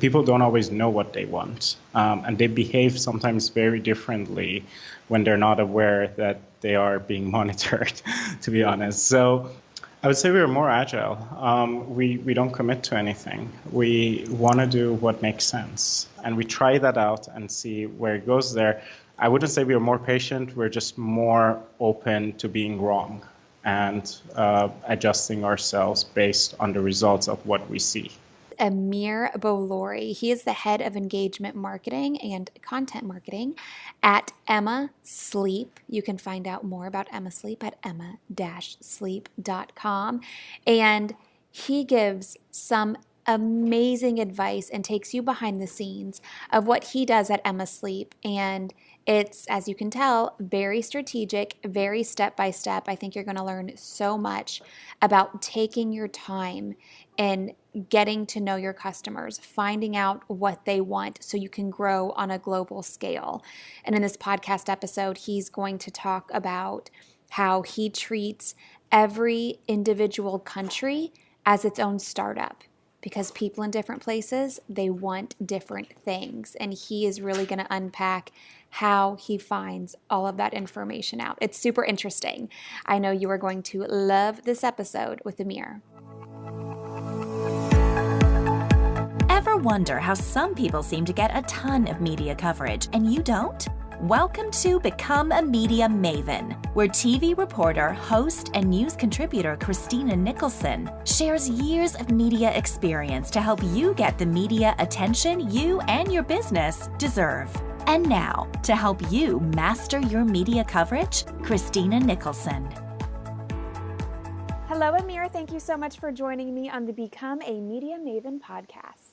people don't always know what they want, and they behave sometimes very differently when they're not aware that they are being monitored, to be honest. So I would say we are more agile. We don't commit to anything. We want to do what makes sense, and we try that out and see where it goes there. I wouldn't say we are more patient. We're just more open to being wrong and adjusting ourselves based on the results of what we see. Amir Bolouryazad. He is the head of engagement marketing and content marketing at Emma Sleep. You can find out more about Emma Sleep at emma-sleep.com. And he gives some amazing advice and takes you behind the scenes of what he does at Emma Sleep. And it's, as you can tell, very strategic, very step by step. I think you're going to learn so much about taking your time and getting to know your customers, finding out what they want so you can grow on a global scale. And in this podcast episode, he's going to talk about how he treats every individual country as its own startup, because people in different places, they want different things. And he is really going to unpack how he finds all of that information out. It's super interesting. I know you are going to love this episode with Amir. Ever wonder how some people seem to get a ton of media coverage and you don't? Welcome to Become a Media Maven, where TV reporter, host, and news contributor Christina Nicholson shares years of media experience to help you get the media attention you and your business deserve. And now, to help you master your media coverage, Christina Nicholson. Hello, Amir. Thank you so much for joining me on the Become a Media Maven podcast.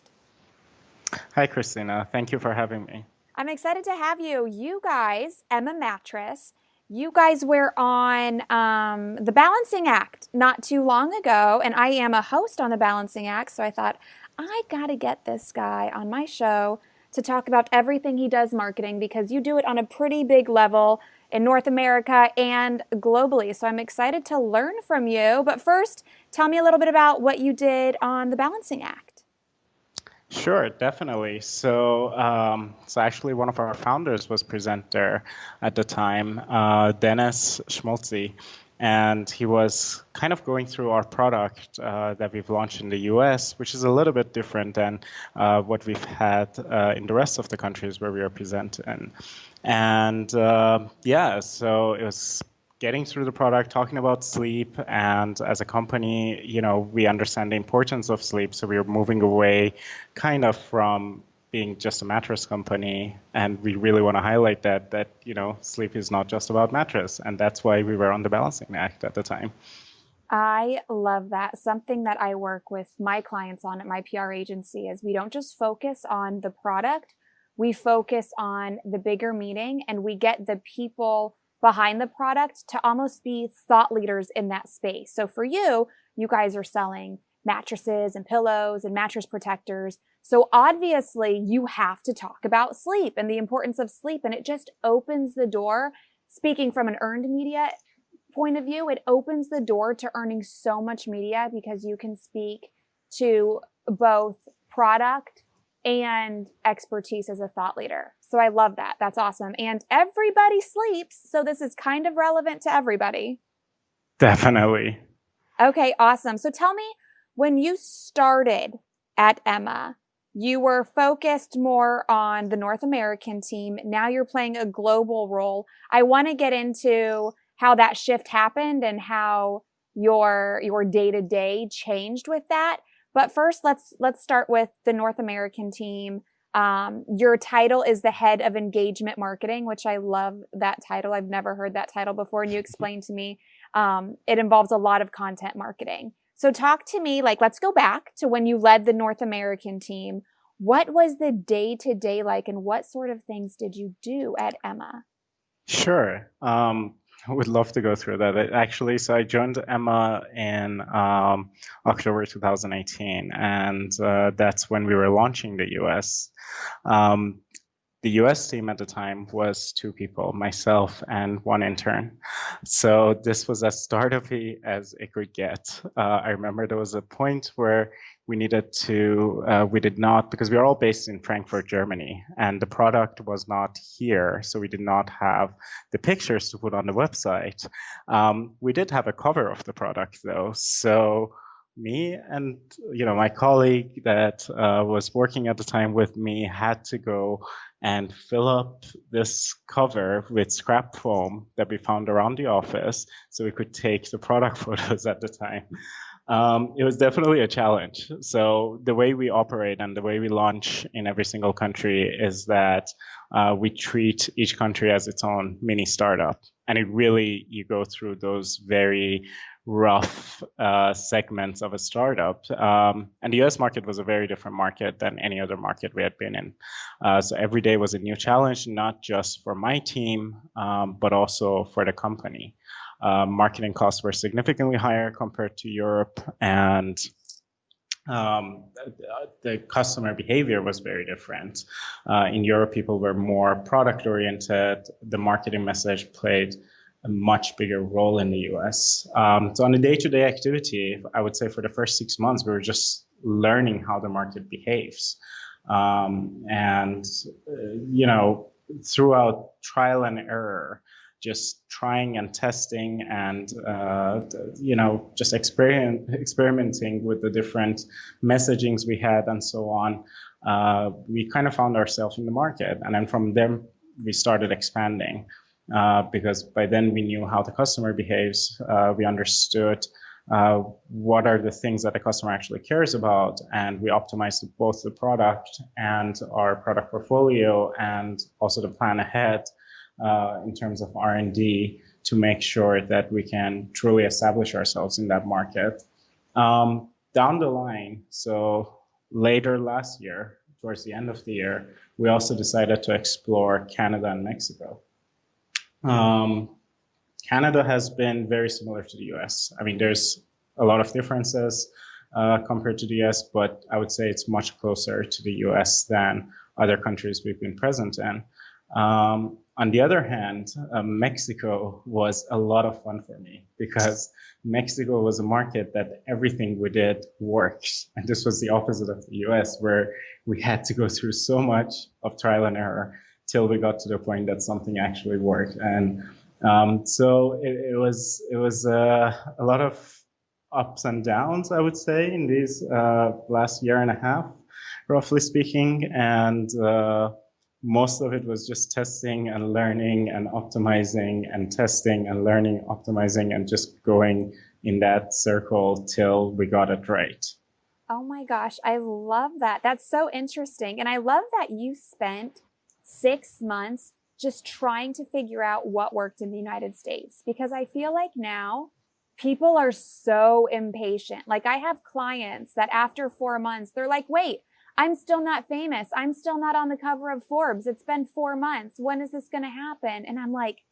Hi, Christina. Thank you for having me. I'm excited to have you. You guys, Emma Mattress, you guys were on The Balancing Act not too long ago, and I am a host on The Balancing Act, so I thought, I got to get this guy on my show to talk about everything he does marketing, because you do it on a pretty big level in North America and globally. So I'm excited to learn from you. But first, tell me a little bit about what you did on The Balancing Act. Sure, definitely. So actually one of our founders was presenter at the time, Dennis Schmolze, and he was kind of going through our product that we've launched in the US, which is a little bit different than what we've had in the rest of the countries where we are present in. And so it was getting through the product, talking about sleep, and as a company, we understand the importance of sleep, so we are moving away kind of from being just a mattress company, and we really want to highlight that sleep is not just about mattress, and that's why we were on the Balancing Act at the time. I love that. Something that I work with my clients on at my PR agency is we don't just focus on the product, we focus on the bigger meaning, and we get the people behind the product to almost be thought leaders in that space. So for you, you guys are selling mattresses and pillows and mattress protectors. So obviously you have to talk about sleep and the importance of sleep. And it just opens the door. Speaking from an earned media point of view, it opens the door to earning so much media, because you can speak to both product and expertise as a thought leader. So I love that. That's awesome. And everybody sleeps, so this is kind of relevant to everybody. Definitely. Okay, awesome. So tell me, when you started at Emma, you were focused more on the North American team. Now you're playing a global role. I want to get into how that shift happened and how your day-to-day changed with that. But first, let's start with the North American team. Your title is the head of engagement marketing, which I love that title. I've never heard that title before. And you explained to me, it involves a lot of content marketing. So talk to me, let's go back to when you led the North American team. What was the day-to-day like, and what sort of things did you do at Emma? Sure. I would love to go through that. So I joined Emma in October 2018, and that's when we were launching the US. the US team at the time was 2 people, myself and 1 intern. So this was as startup-y as it could get. I remember there was a point where we needed to, we did not, because we are all based in Frankfurt, Germany, and the product was not here, so we did not have the pictures to put on the website. We did have a cover of the product though, so me and my colleague that was working at the time with me had to go and fill up this cover with scrap foam that we found around the office so we could take the product photos at the time. It was definitely a challenge. So the way we operate and the way we launch in every single country is that we treat each country as its own mini startup. And you go through those very rough segments of a startup. And the US market was a very different market than any other market we had been in. So every day was a new challenge, not just for my team, but also for the company. Marketing costs were significantly higher compared to Europe, and the customer behavior was very different. In Europe, people were more product oriented. The marketing message played a much bigger role in the US. So on a day-to-day activity, I would say for the first 6 months, we were just learning how the market behaves. Throughout trial and error, just trying and testing and, just experimenting with the different messagings we had and so on, we kind of found ourselves in the market. And then from there, we started expanding because by then we knew how the customer behaves. We understood what are the things that the customer actually cares about. And we optimized both the product and our product portfolio and also the plan ahead in terms of R&D to make sure that we can truly establish ourselves in that market. Down the line, so later last year, towards the end of the year, we also decided to explore Canada and Mexico. Canada has been very similar to the US. I mean, there's a lot of differences compared to the US, but I would say it's much closer to the US than other countries we've been present in. On the other hand, Mexico was a lot of fun for me because Mexico was a market that everything we did works. And this was the opposite of the US, where we had to go through so much of trial and error till we got to the point that something actually worked. And so it was a lot of ups and downs, I would say, in these last year and a half, roughly speaking. And most of it was just testing and learning and optimizing and testing and learning, optimizing, and just going in that circle till we got it right. Oh my gosh, I love that. That's so interesting. And I love that you spent 6 months just trying to figure out what worked in the United States, because I feel like now people are so impatient. Like I have clients that after 4 months, they're like, wait, I'm still not famous. I'm still not on the cover of Forbes. It's been 4 months. When is this going to happen? And I'm like,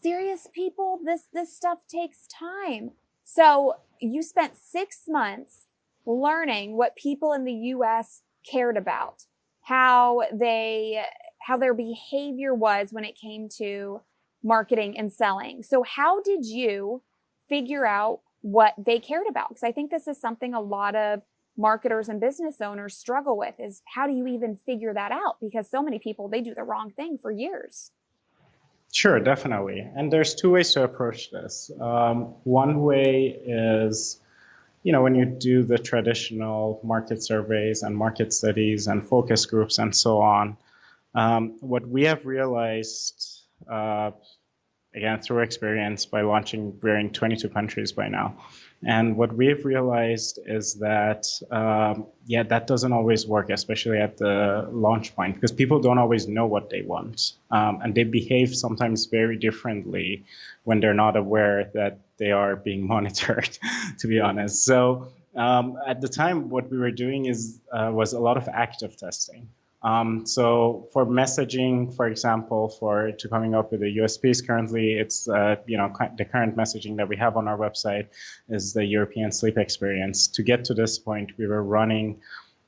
serious people, this stuff takes time. So you spent 6 months learning what people in the US cared about, how their behavior was when it came to marketing and selling. So how did you figure out what they cared about? Because I think this is something a lot of marketers and business owners struggle with, is how do you even figure that out? Because so many people, they do the wrong thing for years. Sure, definitely. And there's 2 ways to approach this. One way is, when you do the traditional market surveys and market studies and focus groups and so on, what we have realized, again, through experience by launching, we're in 22 countries by now. And what we've realized is that, that doesn't always work, especially at the launch point, because people don't always know what they want. And they behave sometimes very differently when they're not aware that they are being monitored, to be honest. So at the time, what we were doing was a lot of active testing. So for messaging, for example, to coming up with the USPs currently, it's, the current messaging that we have on our website is the European sleep experience. To get to this point, we were running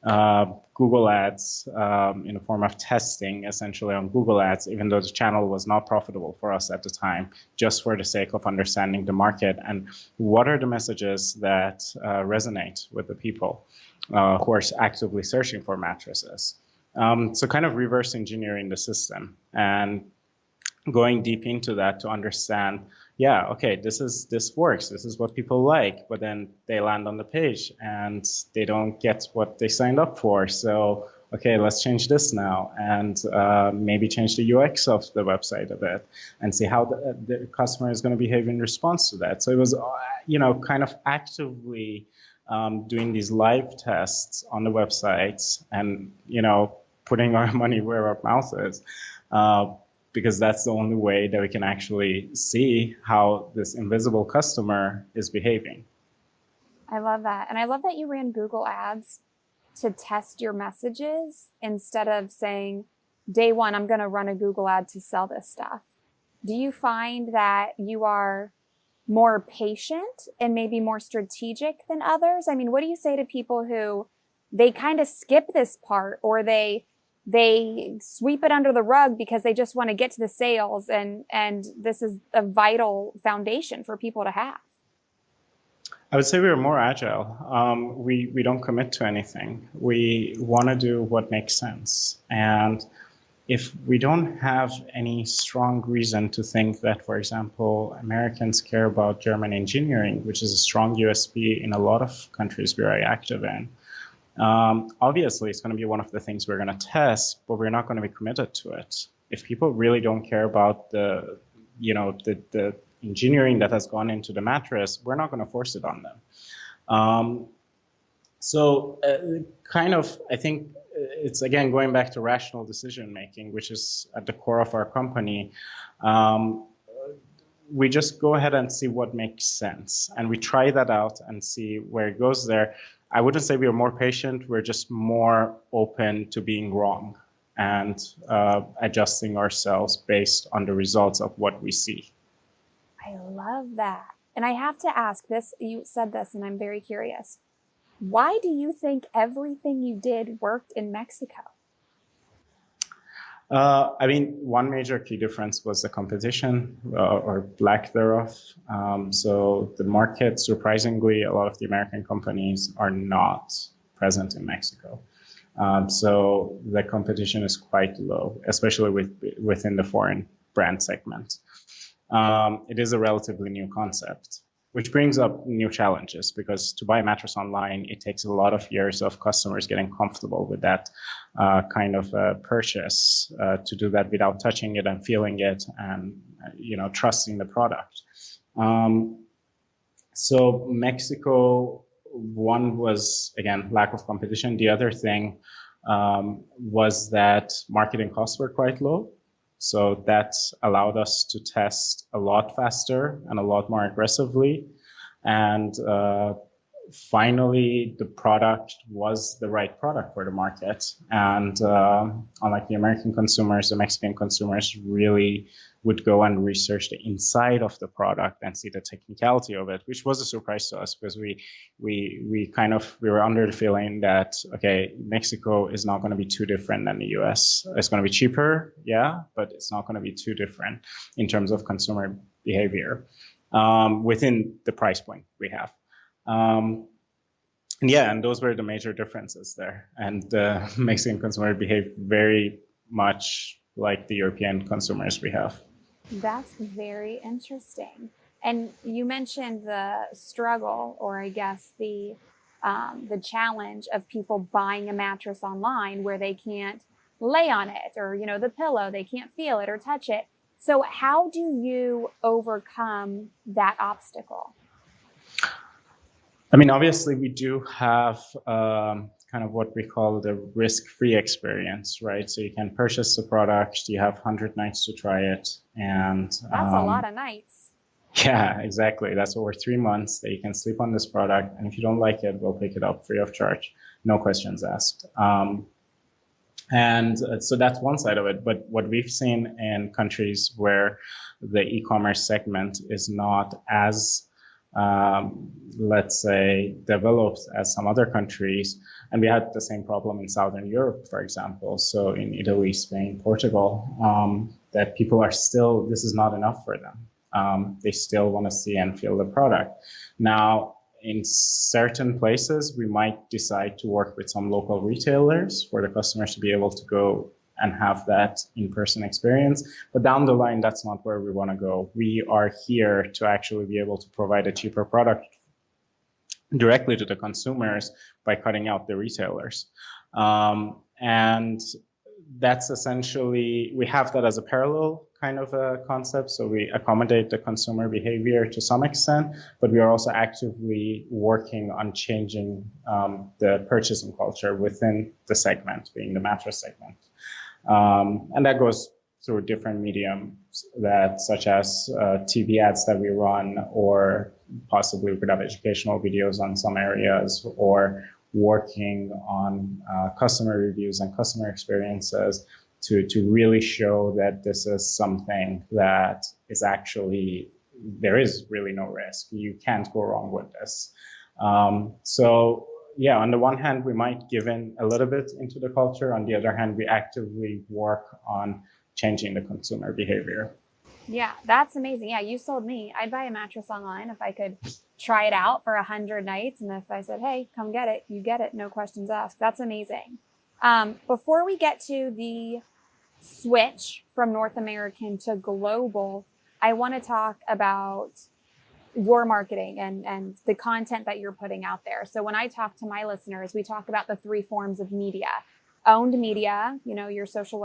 Google Ads in the form of testing, essentially on Google Ads, even though the channel was not profitable for us at the time, just for the sake of understanding the market and what are the messages that resonate with the people who are actively searching for mattresses. So kind of reverse engineering the system and going deep into that to understand, yeah, okay, this works. This is what people like, but then they land on the page and they don't get what they signed up for. So, okay, let's change this now and maybe change the UX of the website a bit and see how the customer is going to behave in response to that. So it was, kind of actively doing these live tests on the websites and, putting our money where our mouth is. Because that's the only way that we can actually see how this invisible customer is behaving. I love that. And I love that you ran Google Ads to test your messages instead of saying, day one, I'm going to run a Google ad to sell this stuff. Do you find that you are more patient and maybe more strategic than others? I mean, what do you say to people who they kind of skip this part, or they sweep it under the rug because they just want to get to the sales, and this is a vital foundation for people to have? I would say we are more agile. We don't commit to anything. We want to do what makes sense. And if we don't have any strong reason to think that, for example, Americans care about German engineering, which is a strong USP in a lot of countries we're very active in, obviously, it's going to be one of the things we're going to test, but we're not going to be committed to it. If people really don't care about the engineering that has gone into the mattress, we're not going to force it on them. I think it's, again, going back to rational decision making, which is at the core of our company. We just go ahead and see what makes sense, and we try that out and see where it goes there. I wouldn't say we are more patient. We're just more open to being wrong and adjusting ourselves based on the results of what we see. I love that. And I have to ask this, you said this, and I'm very curious. Why do you think everything you did worked in Mexico? One major key difference was the competition or lack thereof. So the market, surprisingly, a lot of the American companies are not present in Mexico. So the competition is quite low, especially within the foreign brand segment. It is a relatively new concept, which brings up new challenges, because to buy a mattress online, it takes a lot of years of customers getting comfortable with that kind of purchase, to do that without touching it and feeling it and trusting the product. So Mexico, one was, again, lack of competition. The other thing was that marketing costs were quite low. So that allowed us to test a lot faster and a lot more aggressively. And finally, the product was the right product for the market. And unlike the American consumers, the Mexican consumers really would go and research the inside of the product and see the technicality of it, which was a surprise to us, because we were under the feeling that, okay, Mexico is not going to be too different than the US. It's going to be cheaper, yeah, but it's not going to be too different in terms of consumer behavior within the price point we have. And those were the major differences there. And the Mexican consumer behaved very much like the European consumers we have. That's very interesting. And you mentioned the struggle, or I guess the challenge of people buying a mattress online where they can't lay on it, or the pillow, they can't feel it or touch it. So how do you overcome that obstacle? Obviously, we do have kind of what we call the risk-free experience, right? So you can purchase the product, you have 100 nights to try it. And that's a lot of nights. Yeah, exactly. That's over 3 months that you can sleep on this product. And if you don't like it, we'll pick it up free of charge. No questions asked. So that's one side of it. But what we've seen in countries where the e-commerce segment is not as let's say, developed as some other countries. And we had the same problem in Southern Europe, for example. So in Italy, Spain, Portugal, that people are still, this is not enough for them. They still want to see and feel the product. Now, in certain places, we might decide to work with some local retailers for the customers to be able to go and have that in-person experience. But down the line, that's not where we want to go. We are here to actually be able to provide a cheaper product directly to the consumers by cutting out the retailers. And that's essentially, we have that as a parallel kind of a concept. So we accommodate the consumer behavior to some extent, but we are also actively working on changing the purchasing culture within the segment, being the mattress segment. And that goes through different mediums that, such as TV ads that we run, or possibly we could have educational videos on some areas, or working on customer reviews and customer experiences to really show that this is something that is actually, there is really no risk. You can't go wrong with this. So yeah, on the one hand, we might give in a little bit into the culture. On the other hand, we actively work on changing the consumer behavior. Yeah, that's amazing. Yeah, you sold me. I'd buy a mattress online if I could try it out for 100 nights. And if I said, hey, come get it, you get it. No questions asked. That's amazing. Before we get to the switch from North American to global, I want to talk about your marketing and the content that you're putting out there. So when I talk to my listeners, we talk about the 3 forms of media: owned media, your social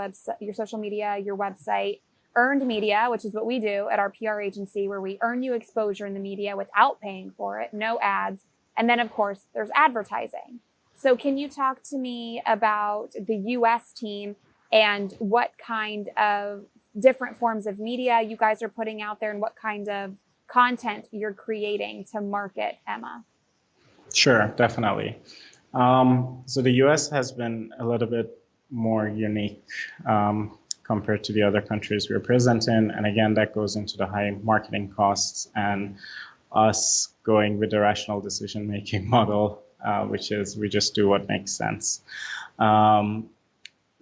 media, your website; earned media, which is what we do at our PR agency, where we earn you exposure in the media without paying for it, no ads. And then, of course, there's advertising. So can you talk to me about the US team and what kind of different forms of media you guys are putting out there, and what kind of content you're creating to market Emma? Sure, definitely. So the US has been a little bit more unique compared to the other countries we're present in. And again, that goes into the high marketing costs and us going with the rational decision-making model, which is we just do what makes sense.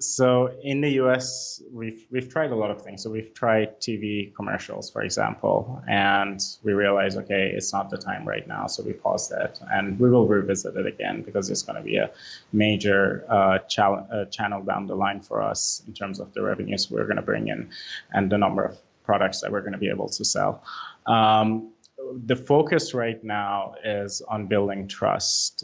So in the US, we've tried a lot of things. So we've tried TV commercials, for example, and we realized, okay, it's not the time right now. So we paused that, and we will revisit it again because it's going to be a major channel down the line for us in terms of the revenues we're going to bring in and the number of products that we're going to be able to sell. The focus right now is on building trust,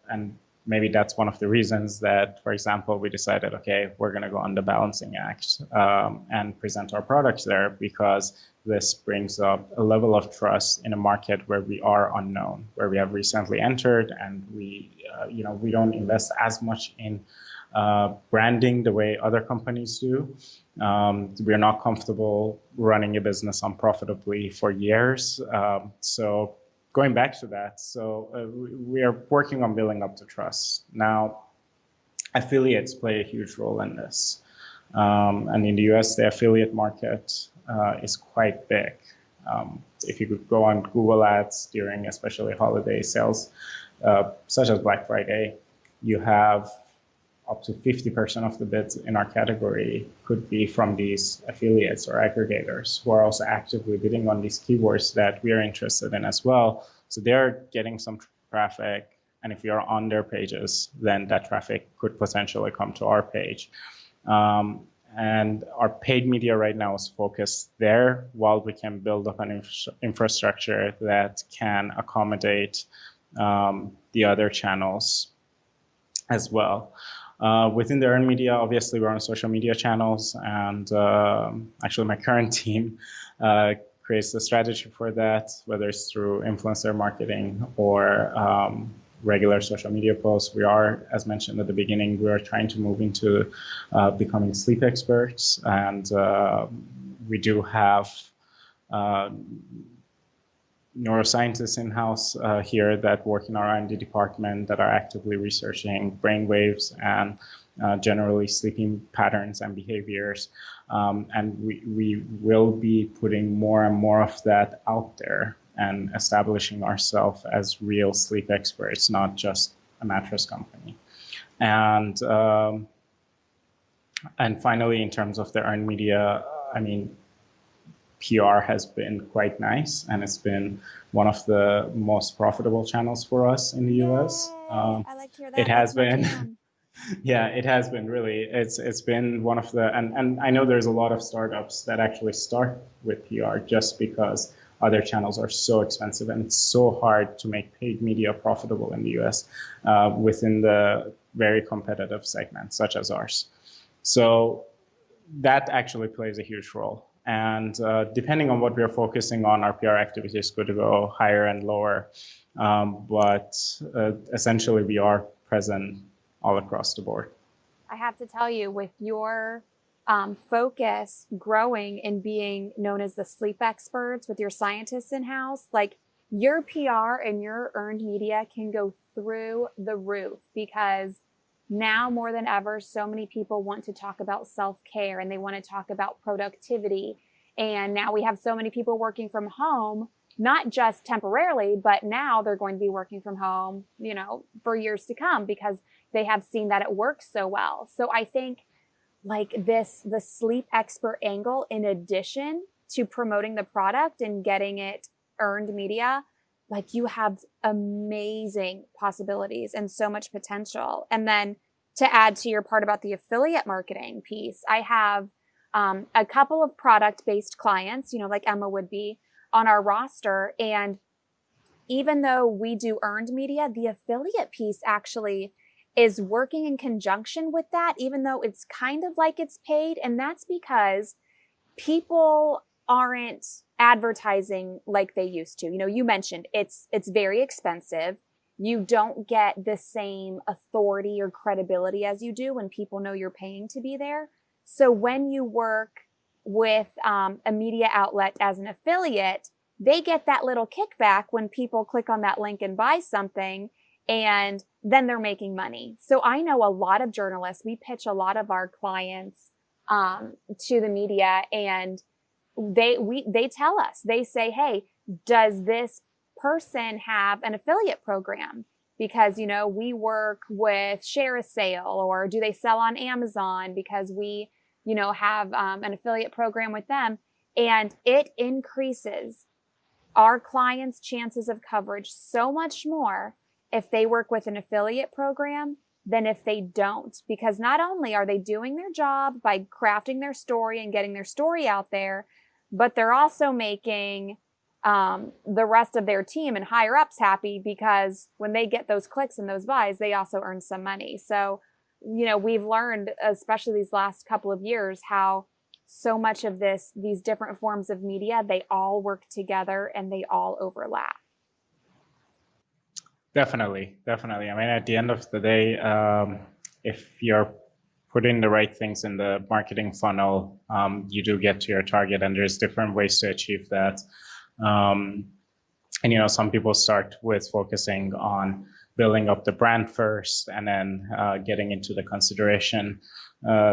and maybe that's one of the reasons that, for example, we decided, okay, we're going to go on the balancing act and present our products there, because this brings up a level of trust in a market where we are unknown, where we have recently entered, and we don't invest as much in branding the way other companies do. We're not comfortable running a business unprofitably for years. So going back to that, we are working on building up the trust. Now, affiliates play a huge role in this. And in the US, the affiliate market is quite big. If you could go on Google Ads during especially holiday sales, such as Black Friday, you have up to 50% of the bids in our category could be from these affiliates or aggregators who are also actively bidding on these keywords that we are interested in as well. So they're getting some traffic, and if you're on their pages, then that traffic could potentially come to our page. And our paid media right now is focused there, while we can build up an infrastructure that can accommodate the other channels as well. Within the earned media, obviously, we're on social media channels, and actually my current team creates the strategy for that, whether it's through influencer marketing or regular social media posts. We are, as mentioned at the beginning, we are trying to move into becoming sleep experts, and we do have neuroscientists in-house here that work in our R&D department that are actively researching brain waves and generally sleeping patterns and behaviors. And we will be putting more and more of that out there and establishing ourselves as real sleep experts, not just a mattress company. And finally, in terms of the earned media, I mean, PR has been quite nice, and it's been one of the most profitable channels for us in the US. I like to hear that. It has That's my been, jam. yeah, it has been really. It's been one of the, and I know there's a lot of startups that actually start with PR just because other channels are so expensive, and it's so hard to make paid media profitable in the US within the very competitive segments such as ours. So that actually plays a huge role. And depending on what we are focusing on, our PR activities could go higher and lower. But essentially, we are present all across the board. I have to tell you, with your focus growing and being known as the sleep experts with your scientists in-house, like your PR and your earned media can go through the roof, because now more than ever, so many people want to talk about self-care and they want to talk about productivity. And now we have so many people working from home, not just temporarily, but now they're going to be working from home, you know, for years to come, because they have seen that it works so well. So I think like the sleep expert angle, in addition to promoting the product and getting it earned media, like you have amazing possibilities and so much potential. And then to add to your part about the affiliate marketing piece, I have a couple of product-based clients, you know, like Emma would be, on our roster. And even though we do earned media, the affiliate piece actually is working in conjunction with that, even though it's kind of like it's paid. And that's because people aren't advertising like they used to. You know, you mentioned it's very expensive. You don't get the same authority or credibility as you do when people know you're paying to be there. So when you work with a media outlet as an affiliate, they get that little kickback when people click on that link and buy something, and then they're making money. So I know a lot of journalists, we pitch a lot of our clients to the media, and they tell us, they say, hey, does this person have an affiliate program? Because, you know, we work with Share a Sale, or do they sell on Amazon because we, you know, have an affiliate program with them. And it increases our clients' chances of coverage so much more if they work with an affiliate program than if they don't. Because not only are they doing their job by crafting their story and getting their story out there, but they're also making the rest of their team and higher ups happy, because when they get those clicks and those buys, they also earn some money. So, you know, we've learned, especially these last couple of years, how so much of these different forms of media, they all work together and they all overlap. Definitely. I mean, at the end of the day, if you're putting the right things in the marketing funnel, you do get to your target, and there's different ways to achieve that. And, you know, some people start with focusing on building up the brand first, and then getting into the consideration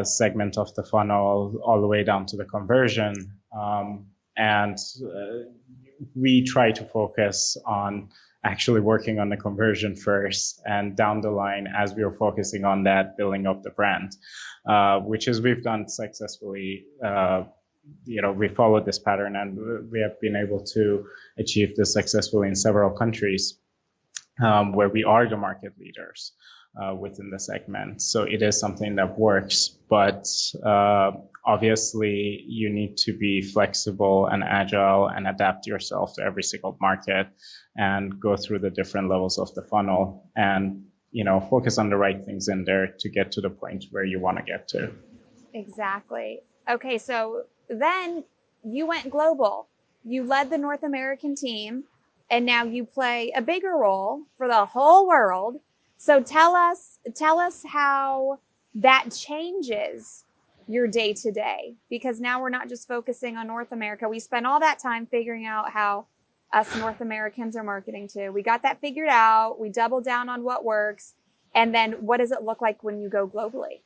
segment of the funnel all the way down to the conversion. And we try to focus on actually working on the conversion first, and down the line, as we are focusing on that, building up the brand, which is we've done successfully. You know, we followed this pattern, and we have been able to achieve this successfully in several countries where we are the market leaders within the segment. So it is something that works, but obviously you need to be flexible and agile and adapt yourself to every single market and go through the different levels of the funnel, and, you know, focus on the right things in there to get to the point where you want to get to. Exactly. Okay, so then you went global. You led the North American team, and now you play a bigger role for the whole world. So tell us how that changes your day to day, because now we're not just focusing on North America. We spent all that time figuring out how us North Americans are marketing too. We got that figured out. We doubled down on what works. And then what does it look like when you go globally?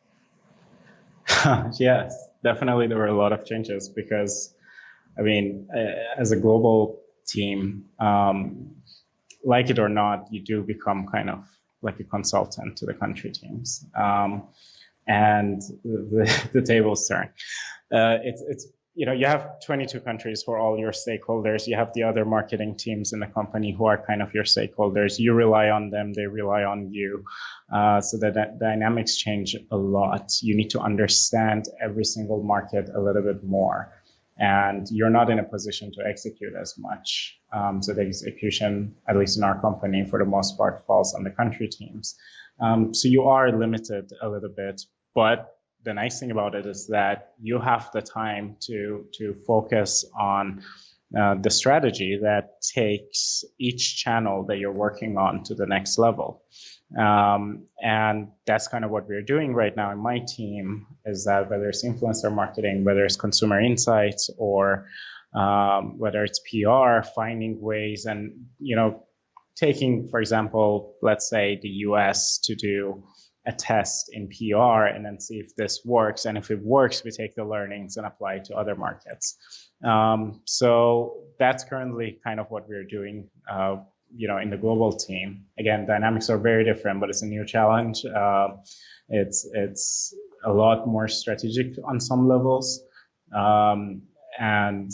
Yes, definitely there were a lot of changes, because, I mean, as a global team, like it or not, you do become kind of like a consultant to the country teams. And the tables turn. It's you have 22 countries for all your stakeholders. You have the other marketing teams in the company who are kind of your stakeholders. You rely on them, they rely on you. So the dynamics change a lot. You need to understand every single market a little bit more. And you're not in a position to execute as much. So the execution, at least in our company, for the most part, falls on the country teams. So you are limited a little bit, but the nice thing about it is that you have the time to focus on the strategy that takes each channel that you're working on to the next level. And that's kind of what we're doing right now in my team, is that whether it's influencer marketing, whether it's consumer insights, or whether it's PR, finding ways and, taking, for example, let's say the US to do a test in PR and then see if this works. And if it works, we take the learnings and apply it to other markets. So that's currently kind of what we're doing, in the global team. Again, dynamics are very different, but it's a new challenge. It's a lot more strategic on some levels. And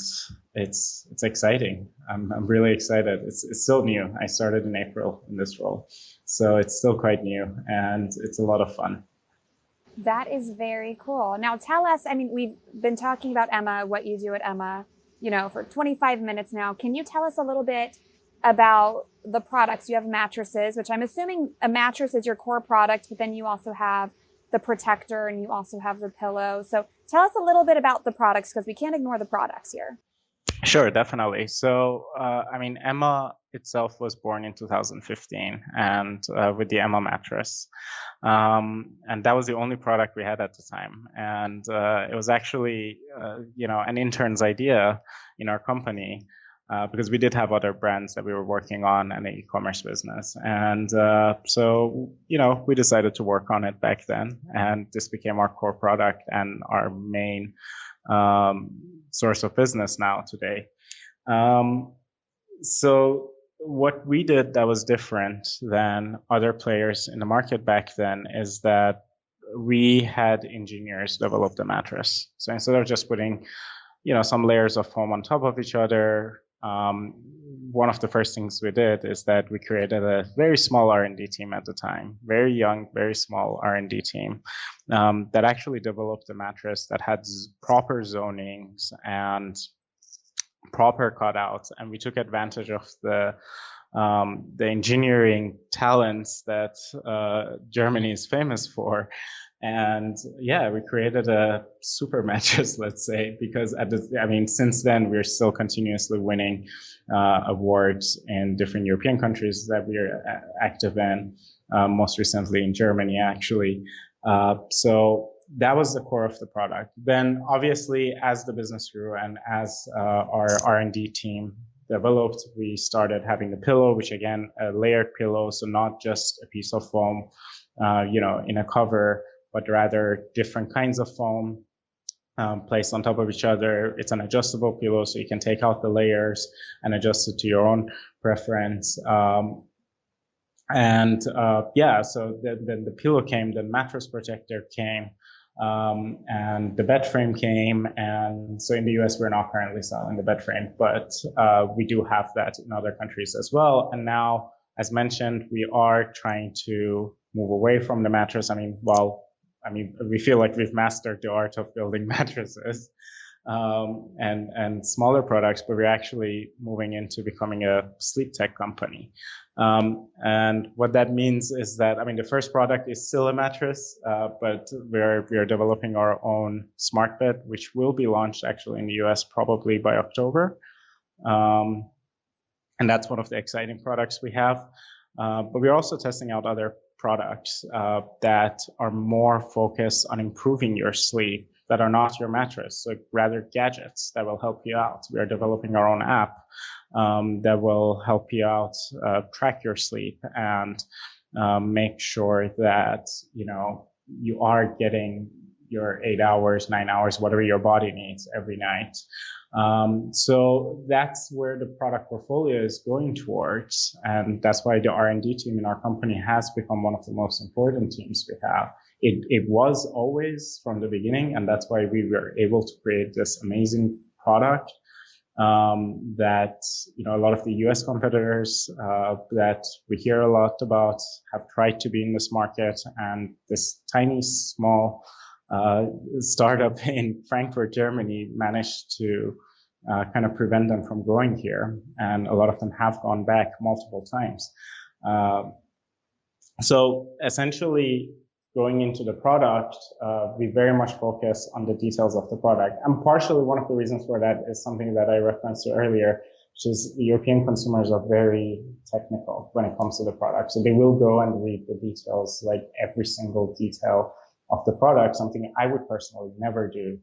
it's exciting. I'm really excited. It's still new. I started in April in this role, so it's still quite new, and it's a lot of fun. That is very cool. Now tell us, we've been talking about Emma, what you do at Emma, for 25 minutes now. Can you tell us a little bit about the products? You have mattresses, which I'm assuming a mattress is your core product, but then you also have the protector and you also have the pillow. So tell us a little bit about the products, because we can't ignore the products here. Sure, definitely. So, Emma itself was born in 2015 and with the Emma mattress. And that was the only product we had at the time. And it was actually, an intern's idea in our company, because we did have other brands that we were working on and an e-commerce business. And so, we decided to work on it back then. And this became our core product and our main source of business now today. So what we did that was different than other players in the market back then is that we had engineers develop the mattress. So instead of just putting, some layers of foam on top of each other, one of the first things we did is that we created a very small R&D team at the time, very young, very small R&D team, that actually developed a mattress that had proper zonings and proper cutouts. And we took advantage of the engineering talents that Germany is famous for. And we created a super mattress, let's say, because since then we're still continuously winning awards in different European countries that we're active in, most recently in Germany, actually. So that was the core of the product. Then obviously, as the business grew and as our R&D team developed, we started having the pillow, which again, a layered pillow. So not just a piece of foam, in a cover, but rather different kinds of foam placed on top of each other. It's an adjustable pillow, so you can take out the layers and adjust it to your own preference. So then the pillow came, the mattress protector came, and the bed frame came. And so in the US, we're not currently selling the bed frame, but we do have that in other countries as well. And now, as mentioned, we are trying to move away from the mattress. We feel like we've mastered the art of building mattresses and smaller products, but we're actually moving into becoming a sleep tech company. And what that means is that, the first product is still a mattress, but we're developing our own smart bed, which will be launched actually in the US probably by October. And that's one of the exciting products we have. But we're also testing out other products that are more focused on improving your sleep, that are not your mattress, so rather gadgets that will help you out. We are developing our own app that will help you out, track your sleep, and make sure that you are getting your 8 hours, 9 hours, whatever your body needs every night. So that's where the product portfolio is going towards. And that's why the R&D team in our company has become one of the most important teams we have. It was always from the beginning, and that's why we were able to create this amazing product that a lot of the US competitors that we hear a lot about have tried to be in this market, and this tiny, small startup in Frankfurt, Germany managed to kind of prevent them from growing here. And a lot of them have gone back multiple times. So essentially, going into the product, we very much focus on the details of the product. And partially one of the reasons for that is something that I referenced earlier, which is European consumers are very technical when it comes to the product. So they will go and read the details, like every single detail of the product, something I would personally never do.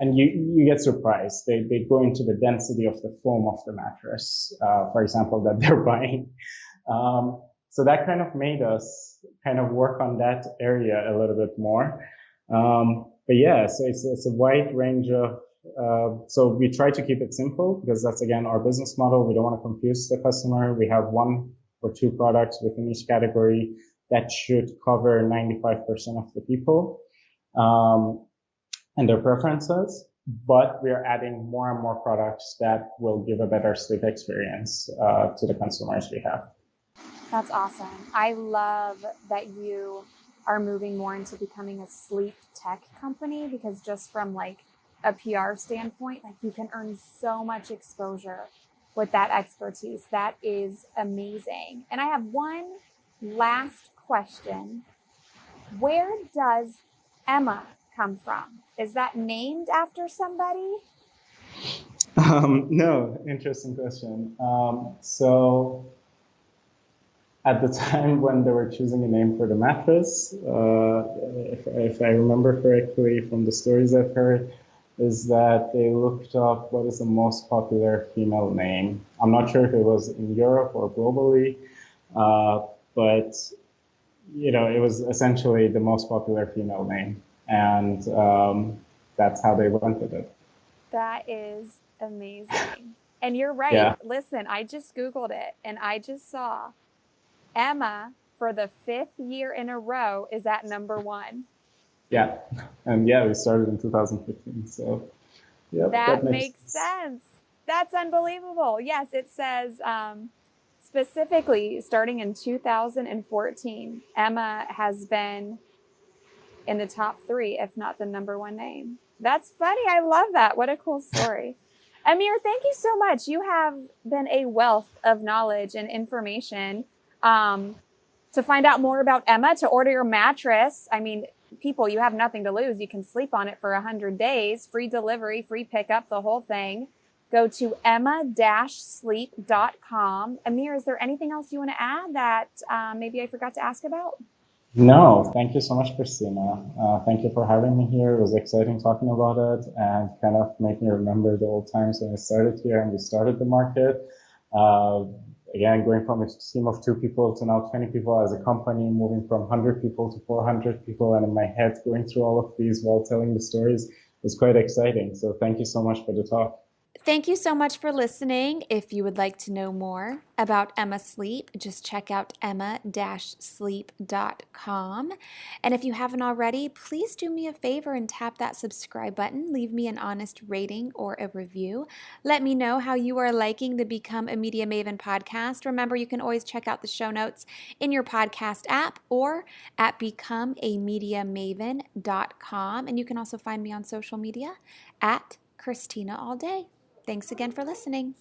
And you get surprised. They go into the density of the foam of the mattress, for example, that they're buying. So that kind of made us kind of work on that area a little bit more. But yeah, so it's a wide range of, so we try to keep it simple because that's, again, our business model. We don't want to confuse the customer. We have 1 or 2 products within each category that should cover 95% of the people and their preferences. But we are adding more and more products that will give a better sleep experience to the consumers we have. That's awesome. I love that you are moving more into becoming a sleep tech company, because just from like a PR standpoint, like you can earn so much exposure with that expertise. That is amazing. And I have one last question. Where does Emma come from? Is that named after somebody? No, interesting question. So at the time when they were choosing a name for the mattress, if I remember correctly from the stories I've heard, is that they looked up what is the most popular female name. I'm not sure if it was in Europe or globally, but it was essentially the most popular female name, and that's how they went with it. That is amazing. And you're right. Yeah. Listen, I just Googled it and I just saw Emma, for the 5th year in a row, is at number 1. Yeah. And yeah, we started in 2015. So yeah, that makes sense. That's unbelievable. Yes, it says specifically starting in 2014, Emma has been in the top 3, if not the number 1 name. That's funny. I love that. What a cool story. Amir, thank you so much. You have been a wealth of knowledge and information. To find out more about Emma, to order your mattress. I mean, people, you have nothing to lose. You can sleep on it for 100 days, free delivery, free pickup, the whole thing. Go to emma-sleep.com. Amir, is there anything else you want to add that maybe I forgot to ask about? No, thank you so much, Christina. Thank you for having me here. It was exciting talking about it and kind of made me remember the old times when I started here and we started the market. Again, going from a team of 2 people to now 20 people as a company, moving from 100 people to 400 people, and in my head going through all of these while telling the stories was quite exciting. So thank you so much for the talk. Thank you so much for listening. If you would like to know more about Emma Sleep, just check out emma-sleep.com. And if you haven't already, please do me a favor and tap that subscribe button. Leave me an honest rating or a review. Let me know how you are liking the Become a Media Maven podcast. Remember, you can always check out the show notes in your podcast app or at becomeamediamaven.com. And you can also find me on social media at Christina All Day. Thanks again for listening.